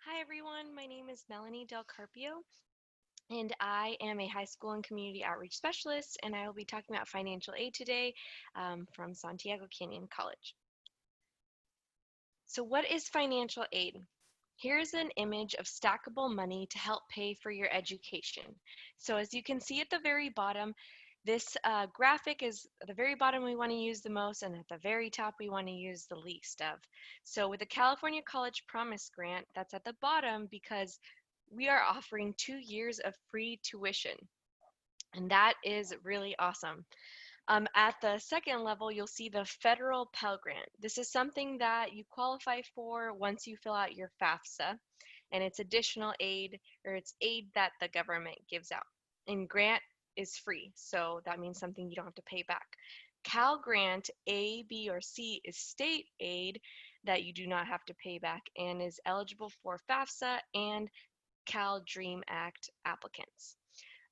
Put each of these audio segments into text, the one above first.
Hi everyone, my name is Melanie Del Carpio, and I am a high school and community outreach specialist, and I will be talking about financial aid today from Santiago Canyon College. So what is financial aid? Here's an image of stackable money to help pay for your education. So as you can see at the very bottom, this graphic is at the very bottom we want to use the most, and at the very top we want to use the least of. So with the California College Promise Grant, that's at the bottom because we are offering 2 years of free tuition, and that is really awesome. At the second level, you'll see the federal Pell Grant. This is something that you qualify for once you fill out your FAFSA, and it's additional aid, or it's aid that the government gives out. And grant is free, so that means something you don't have to pay back. Cal Grant A, B, or C is state aid that you do not have to pay back and is eligible for FAFSA and Cal Dream Act applicants.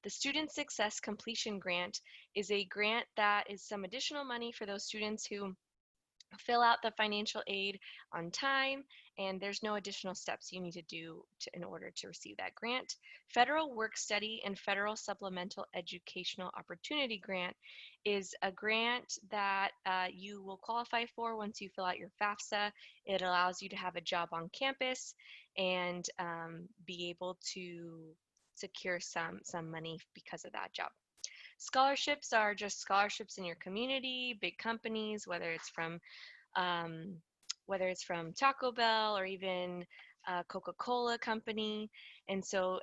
The Student Success Completion Grant is a grant that is some additional money for those students who fill out the financial aid on time, and there's no additional steps you need to do in order to receive that grant. Federal Work Study and Federal Supplemental Educational Opportunity Grant is a grant that you will qualify for once you fill out your FAFSA. It allows you to have a job on campus and be able to secure some money because of that job. Scholarships are just scholarships in your community, big companies, um, whether it's from Taco Bell or even a Coca-Cola company, and so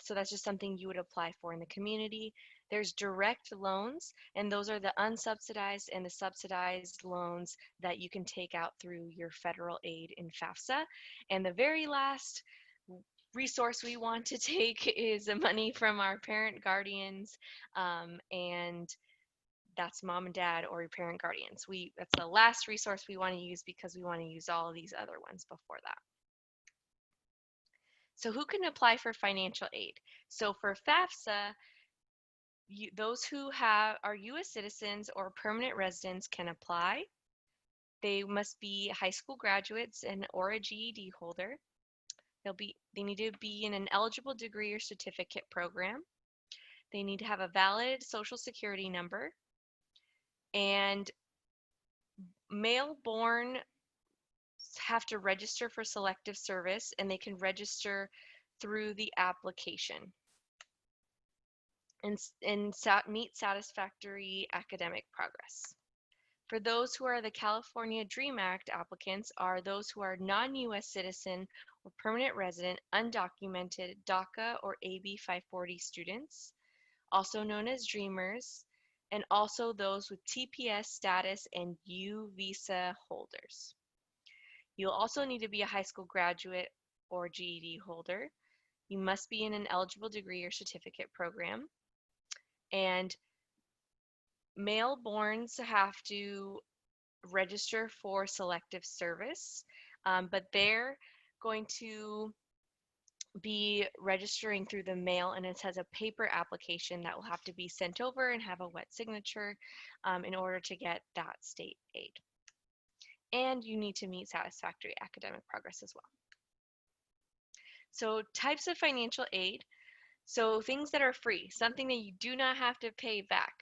that's just something you would apply for in the community. There's direct loans, and those are the unsubsidized and the subsidized loans that you can take out through your federal aid in FAFSA. And the very last resource we want to take is the money from our parent guardians, and that's mom and dad or your parent guardians. That's the last resource we want to use because we want to use all of these other ones before that. So who can apply for financial aid? So for FAFSA, those who are U.S. citizens or permanent residents can apply. They must be high school graduates or a GED holder. They need to be in an eligible degree or certificate program. They need to have a valid social security number, and male-born have to register for selective service, and they can register through the application and meet satisfactory academic progress. For those who are the California Dream Act applicants are those who are non-U.S. citizen or permanent resident, undocumented DACA or AB 540 students, also known as Dreamers, and also those with TPS status and U visa holders. You'll also need to be a high school graduate or GED holder. You must be in an eligible degree or certificate program. And male-borns have to register for selective service, but they're going to be registering through the mail, and it has a paper application that will have to be sent over and have a wet signature in order to get that state aid. And you need to meet satisfactory academic progress as well. So types of financial aid. So things that are free, something that you do not have to pay back.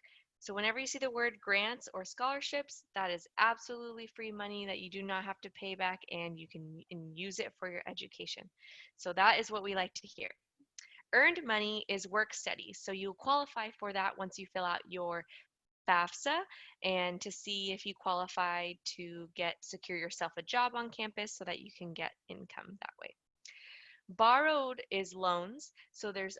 So whenever you see the word grants or scholarships, that is absolutely free money that you do not have to pay back, and you can use it for your education. So that is what we like to hear. Earned money is work study. So you'll qualify for that once you fill out your FAFSA and to see if you qualify to secure yourself a job on campus so that you can get income that way. Borrowed is loans. So there's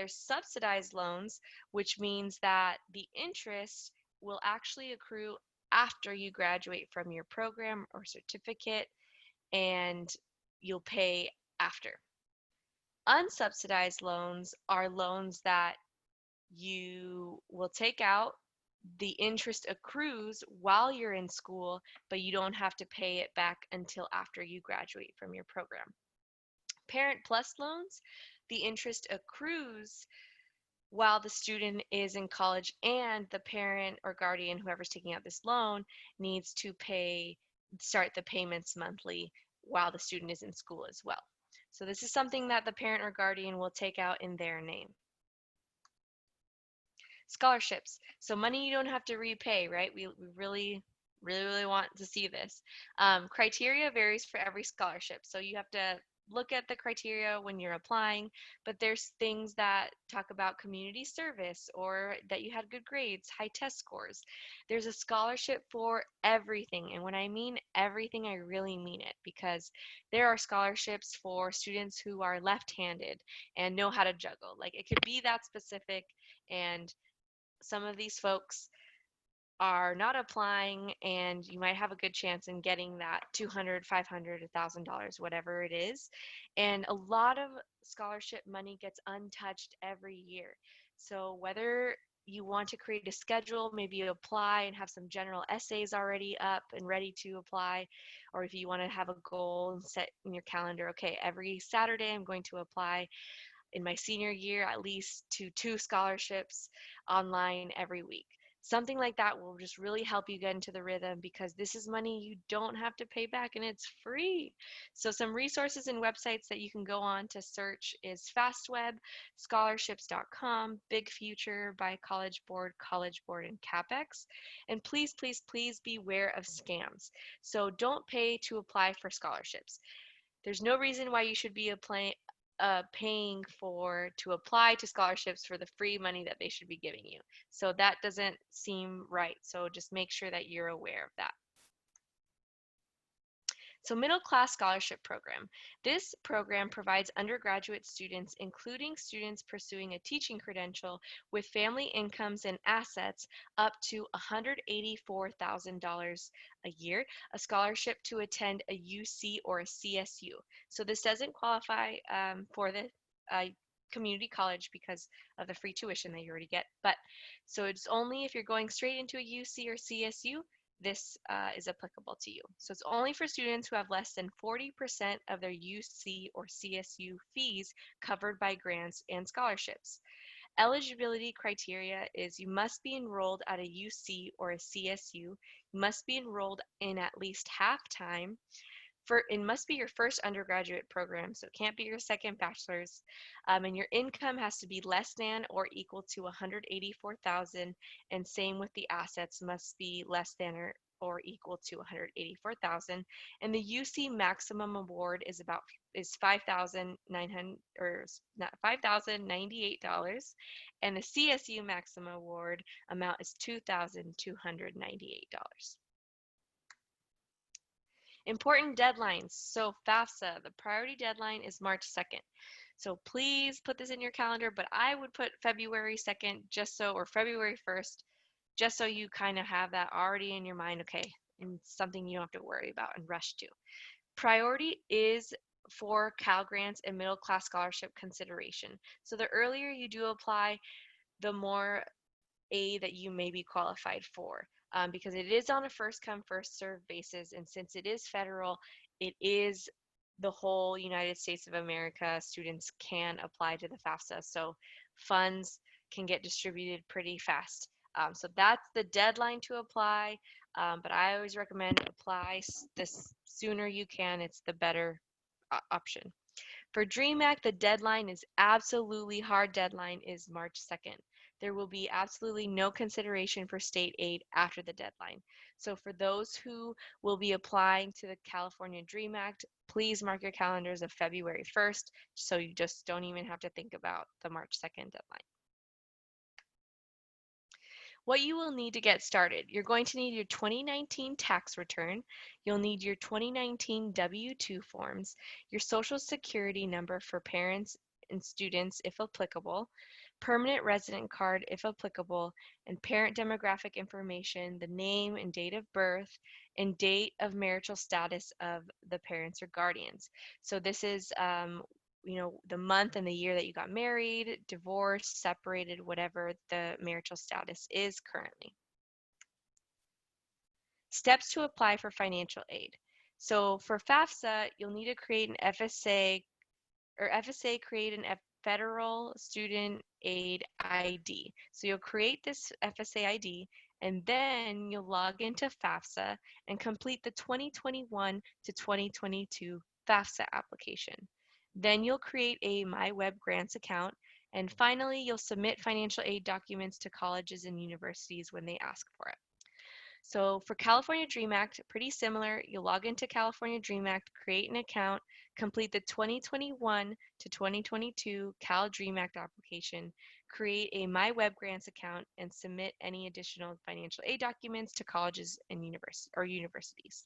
subsidized loans, which means that the interest will actually accrue after you graduate from your program or certificate, and you'll pay after. Unsubsidized loans are loans that you will take out. The interest accrues while you're in school, but you don't have to pay it back until after you graduate from your program. Parent Plus loans, the interest accrues while the student is in college, and the parent or guardian, whoever's taking out this loan, needs to start the payments monthly while the student is in school as well. So this is something that the parent or guardian will take out in their name. Scholarships. So money you don't have to repay, right? We really want to see this. Criteria varies for every scholarship. So you have to look at the criteria when you're applying, but there's things that talk about community service or that you had good grades, high test scores. There's a scholarship for everything. And when I mean everything, I really mean it, because there are scholarships for students who are left-handed and know how to juggle. Like, it could be that specific, and some of these folks are not applying, and you might have a good chance in getting that $200, $500, $1,000, whatever it is. And a lot of scholarship money gets untouched every year. So whether you want to create a schedule, maybe you apply and have some general essays already up and ready to apply, or if you want to have a goal and set in your calendar, okay, every Saturday I'm going to apply in my senior year at least to 2 scholarships online every week. Something like that will just really help you get into the rhythm, because this is money you don't have to pay back and it's free. So some resources and websites that you can go on to search is FastWeb, scholarships.com, Big Future by College Board, and CapEx. And please beware of scams. So don't pay to apply for scholarships. There's no reason why you should be paying to apply to scholarships for the free money that they should be giving you. So that doesn't seem right. So just make sure that you're aware of that. So Middle Class Scholarship Program. This program provides undergraduate students, including students pursuing a teaching credential, with family incomes and assets up to $184,000 a year, a scholarship to attend a UC or a CSU. So this doesn't qualify for the community college because of the free tuition that you already get. But so it's only if you're going straight into a UC or CSU, this is applicable to you. So it's only for students who have less than 40% of their UC or CSU fees covered by grants and scholarships. Eligibility criteria is you must be enrolled at a UC or a CSU, you must be enrolled in at least half-time, it must be your first undergraduate program, so it can't be your second bachelor's, and your income has to be less than or equal to 184,000, and same with the assets, must be less than or equal to 184,000, and the UC maximum award is $5,900 or not $5,098, and the CSU maximum award amount is $2,298. Important deadlines. So FAFSA, the priority deadline is March 2nd. So please put this in your calendar, but I would put February 2nd or February 1st, just so you kind of have that already in your mind, okay, and something you don't have to worry about and rush to. Priority is for Cal Grants and middle class scholarship consideration. So the earlier you do apply, the more aid that you may be qualified for, because it is on a first come first served basis, and since it is federal, it is the whole United States of America. Students can apply to the FAFSA, so funds can get distributed pretty fast. So that's the deadline to apply, but I always recommend apply the sooner you can. It's the better option. For DREAM Act, the deadline is absolutely hard deadline is March 2nd. There will be absolutely no consideration for state aid after the deadline. So for those who will be applying to the California DREAM Act, please mark your calendars of February 1st, so you just don't even have to think about the March 2nd deadline. What you will need to get started. You're going to need your 2019 tax return. You'll need your 2019 W-2 forms, your social security number for parents and students if applicable, permanent resident card if applicable, and parent demographic information, the name and date of birth, and date of marital status of the parents or guardians. So this is the month and the year that you got married, divorced, separated, whatever the marital status is currently. Steps to apply for financial aid. So for FAFSA, you'll need to create an FSA, or FSA create a Federal Student Aid ID. So you'll create this FSA ID, and then you'll log into FAFSA and complete the 2021 to 2022 FAFSA application. Then you'll create a My Web Grants account, and finally, you'll submit financial aid documents to colleges and universities when they ask for it. So for California Dream Act, pretty similar. You'll log into California Dream Act, create an account, complete the 2021 to 2022 Cal Dream Act application, create a My Web Grants account, and submit any additional financial aid documents to colleges and universities.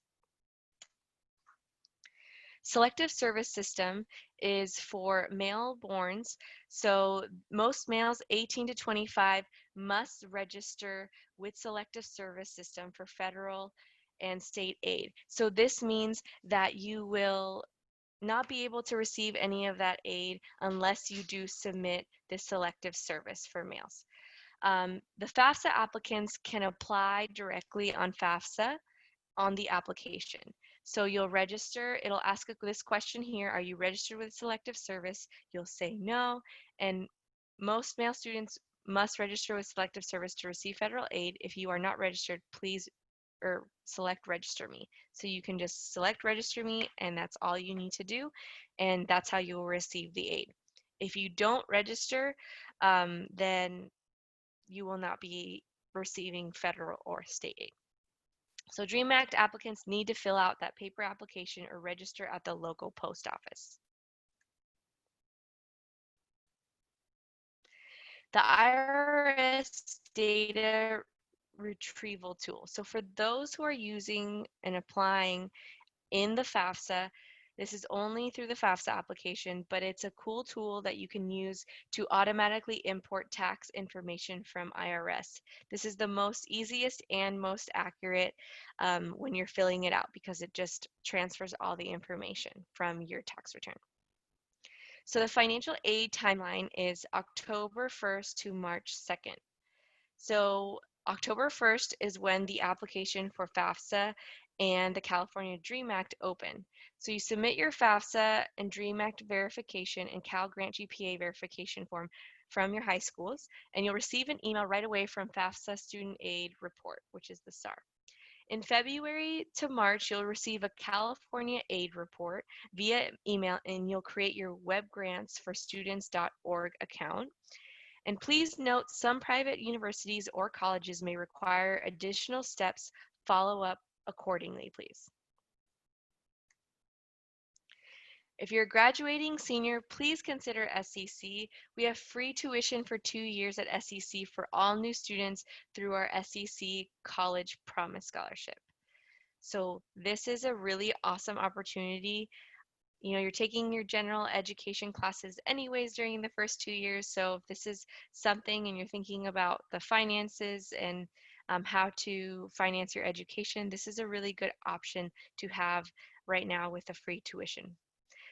Selective service system is for male borns. So most males 18 to 25 must register with selective service system for federal and state aid. So this means that you will not be able to receive any of that aid unless you do submit the selective service for males. The FAFSA applicants can apply directly on FAFSA on the application. So you'll register, it'll ask this question here, are you registered with selective service? You'll say no, and most male students must register with selective service to receive federal aid. If you are not registered, please select register me. So you can just select register me, and that's all you need to do, and that's how you will receive the aid. If you don't register, then you will not be receiving federal or state aid. So DREAM Act applicants need to fill out that paper application or register at the local post office. The IRS data retrieval tool. So for those who are using and applying in the FAFSA, this is only through the FAFSA application, but it's a cool tool that you can use to automatically import tax information from IRS. This is the most easiest and most accurate when you're filling it out because it just transfers all the information from your tax return. So the financial aid timeline is October 1st to March 2nd. So October 1st is when the application for FAFSA and the California Dream Act open. So you submit your FAFSA and Dream Act verification and Cal Grant GPA verification form from your high schools, and you'll receive an email right away from FAFSA Student Aid Report, which is the STAR. In February to March, you'll receive a California Aid Report via email, and you'll create your Web Grants for Students.org account. And please note some private universities or colleges may require additional steps. Follow up accordingly, please. If you're a graduating senior, please consider SEC. We have free tuition for 2 years at SEC for all new students through our SEC College Promise Scholarship. So this is a really awesome opportunity. You know, you're taking your general education classes anyways during the first 2 years. So if this is something and you're thinking about the finances and how to finance your education, this is a really good option to have right now with the free tuition.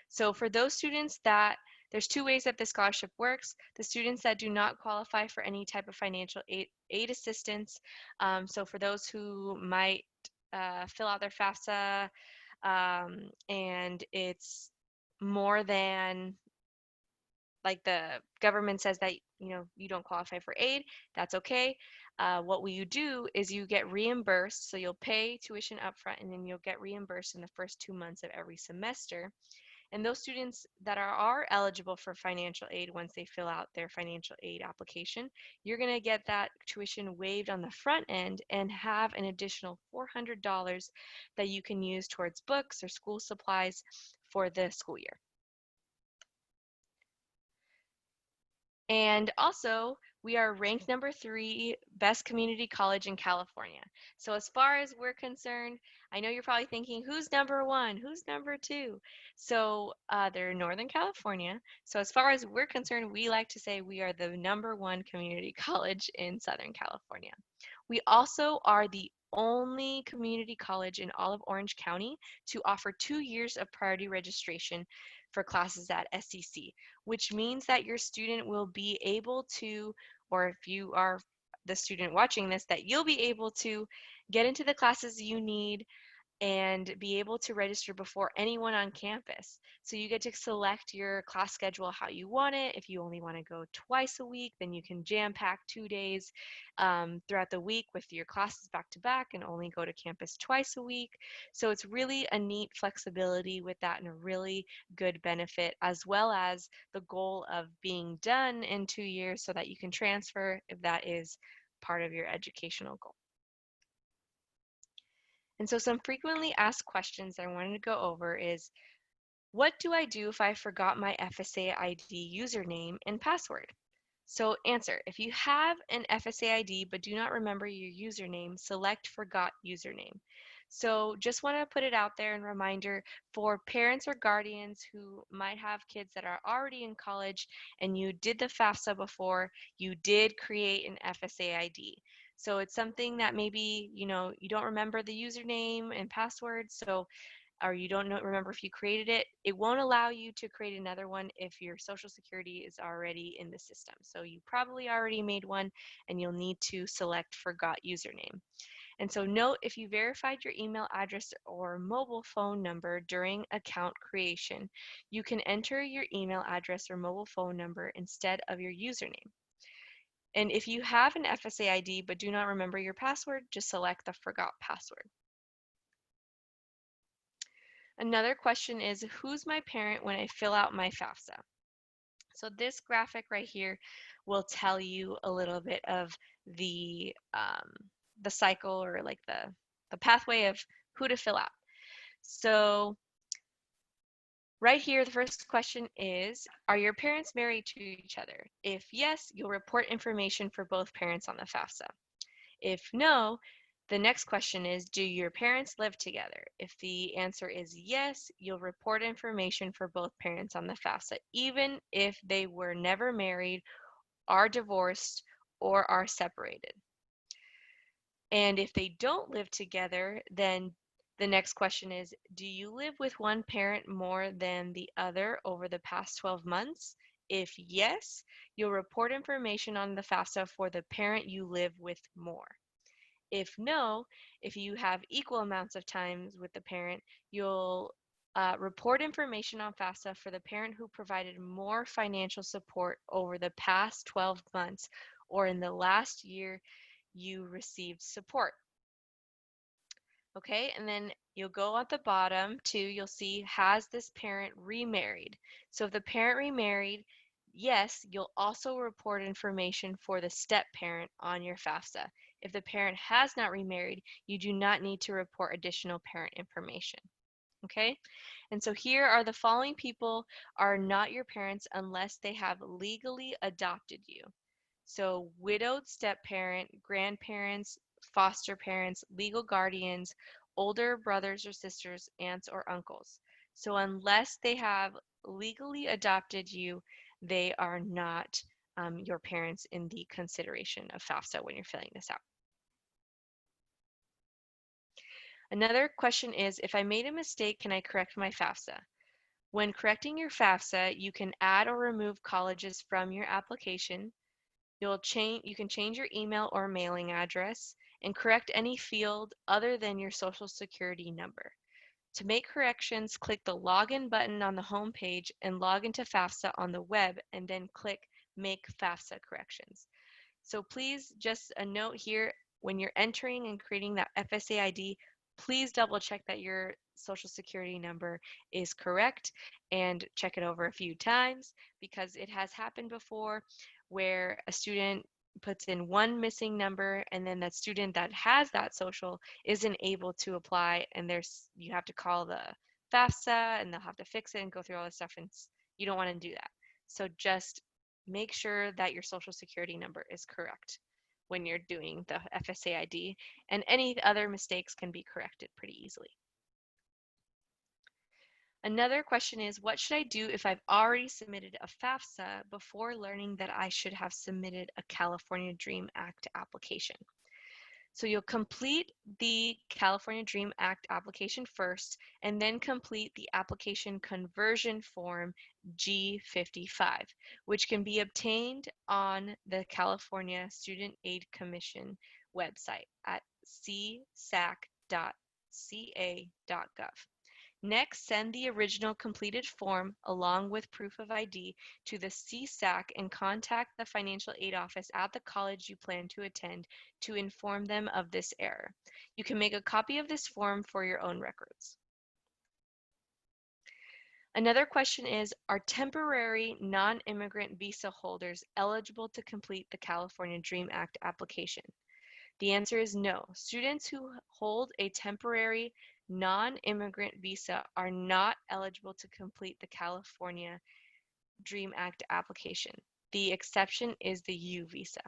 So for those students that, there's 2 ways that the scholarship works. The students that do not qualify for any type of financial aid assistance. So for those who might fill out their FAFSA and it's more than, like, the government says that you don't qualify for aid, that's okay. What will you do is you get reimbursed. So you'll pay tuition upfront and then you'll get reimbursed in the first 2 months of every semester. And those students that are eligible for financial aid, once they fill out their financial aid application, you're going to get that tuition waived on the front end and have an additional $400 that you can use towards books or school supplies for the school year. And also, we are ranked number 3 best community college in California. So as far as we're concerned, I know you're probably thinking, who's number 1? Who's number 2? So they're Northern California. So as far as we're concerned, we like to say we are the number 1 community college in Southern California. We also are the only community college in all of Orange County to offer 2 years of priority registration for classes at SEC, which means that your student will be able to, or if you are the student watching this, that you'll be able to get into the classes you need and be able to register before anyone on campus. So you get to select your class schedule how you want it. If you only want to go twice a week, then you can jam pack 2 days throughout the week with your classes back to back and only go to campus twice a week. So it's really a neat flexibility with that and a really good benefit, as well as the goal of being done in 2 years so that you can transfer if that is part of your educational goal. And so some frequently asked questions I wanted to go over is, what do I do if I forgot my FSA ID username and password? So answer, if you have an FSA ID but do not remember your username, select forgot username. So just want to put it out there and reminder for parents or guardians who might have kids that are already in college and you did the FAFSA before, you did create an FSA ID. So it's something that maybe, you don't remember the username and password, or you don't remember if you created it, it won't allow you to create another one if your Social Security is already in the system. So you probably already made one and you'll need to select forgot username. And so note, if you verified your email address or mobile phone number during account creation, you can enter your email address or mobile phone number instead of your username. And if you have an FSA ID but do not remember your password, just select the forgot password. Another question is, who's my parent when I fill out my FAFSA? So this graphic right here will tell you a little bit of the cycle, or like the pathway of who to fill out. So right here, the first question is, are your parents married to each other? If yes, you'll report information for both parents on the FAFSA. If no, the next question is, do your parents live together? If the answer is yes, you'll report information for both parents on the FAFSA, even if they were never married, are divorced, or are separated. And if they don't live together, then the next question is, do you live with one parent more than the other over the past 12 months? If yes, you'll report information on the FAFSA for the parent you live with more. If no, if you have equal amounts of times with the parent, you'll report information on FAFSA for the parent who provided more financial support over the past 12 months or in the last year you received support. Okay, and then you'll go at the bottom too, you'll see, has this parent remarried? So if the parent remarried, yes, you'll also report information for the step parent on your FAFSA. If the parent has not remarried, you do not need to report additional parent information. Okay, and so here are the following people are not your parents unless they have legally adopted you. So widowed step-parent, grandparents, foster parents, legal guardians, older brothers or sisters, aunts or uncles. So unless they have legally adopted you, they are not your parents in the consideration of FAFSA when you're filling this out. Another question is, if I made a mistake, can I correct my FAFSA? When correcting your FAFSA, you can add or remove colleges from your application. You can change your email or mailing address and correct any field other than your Social Security number. To make corrections, click the Login button on the home page and log into FAFSA on the web, and then click Make FAFSA Corrections. So please, just a note here, when you're entering and creating that FSA ID, please double check that your Social Security number is correct and check it over a few times, because it has happened before where a student puts in one missing number and then that student that has that social isn't able to apply, and you have to call the FAFSA and they'll have to fix it and go through all this stuff, and you don't want to do that. So just make sure that your Social Security number is correct when you're doing the FSA ID, and any other mistakes can be corrected pretty easily. Another question is, what should I do if I've already submitted a FAFSA before learning that I should have submitted a California Dream Act application? So you'll complete the California Dream Act application first, and then complete the application conversion form G55, which can be obtained on the California Student Aid Commission website at csac.ca. Next, send the original completed form along with proof of ID to the CSAC and contact the financial aid office at the college you plan to attend to inform them of this error. You can make a copy of this form for your own records. Another question is, are temporary non-immigrant visa holders eligible to complete the California DREAM Act application? The answer is no. Students who hold a temporary non-immigrant visa are not eligible to complete the California DREAM Act application. The exception is the U visa.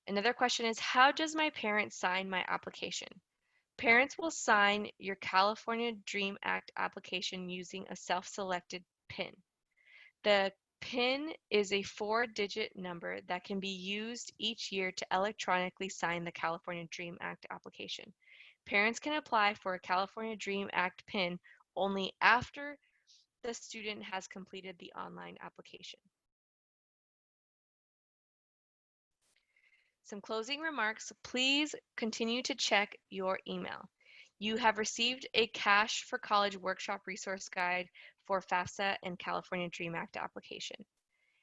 Another question is, how does my parent sign my application? Parents will sign your California DREAM Act application using a self-selected PIN. The PIN is a 4-digit number that can be used each year to electronically sign the California DREAM Act application. Parents can apply for a California DREAM Act PIN only after the student has completed the online application. Some closing remarks. Please continue to check your email. You have received a Cash for College workshop resource guide for FAFSA and California DREAM Act application.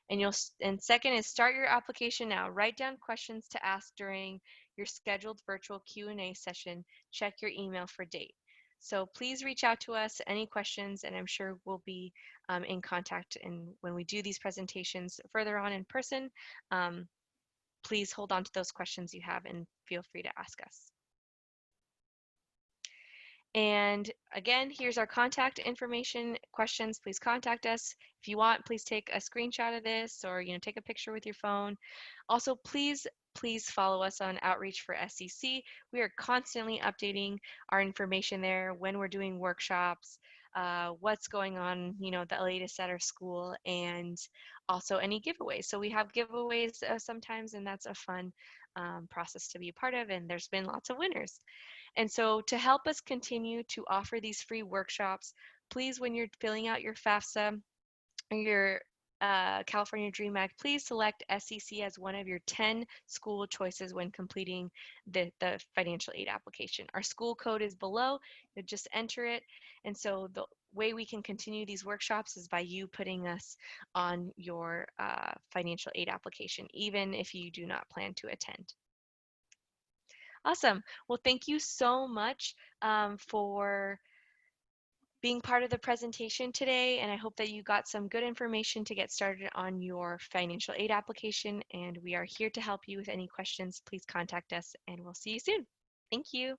And second is start your application now. Write down questions to ask during your scheduled virtual Q&A session. Check your email for date. So please reach out to us, any questions, and I'm sure we'll be in contact. And when we do these presentations further on in person, please hold on to those questions you have and feel free to ask us. And again, here's our contact information. Questions, please contact us. If you want, please take a screenshot of this or take a picture with your phone. Also, please follow us on Outreach for SEC. We are constantly updating our information there when we're doing workshops, what's going on, the latest at our school, and also any giveaways. So we have giveaways sometimes, and that's a fun process to be a part of, and there's been lots of winners. And so to help us continue to offer these free workshops, please, when you're filling out your FAFSA or your California DREAM Act, please select SEC as one of your 10 school choices when completing the financial aid application. Our school code is below. You just enter it. And so the way we can continue these workshops is by you putting us on your financial aid application, even if you do not plan to attend. Awesome. Well, thank you so much for being part of the presentation today, and I hope that you got some good information to get started on your financial aid application, and we are here to help you with any questions. Please contact us, and we'll see you soon. Thank you.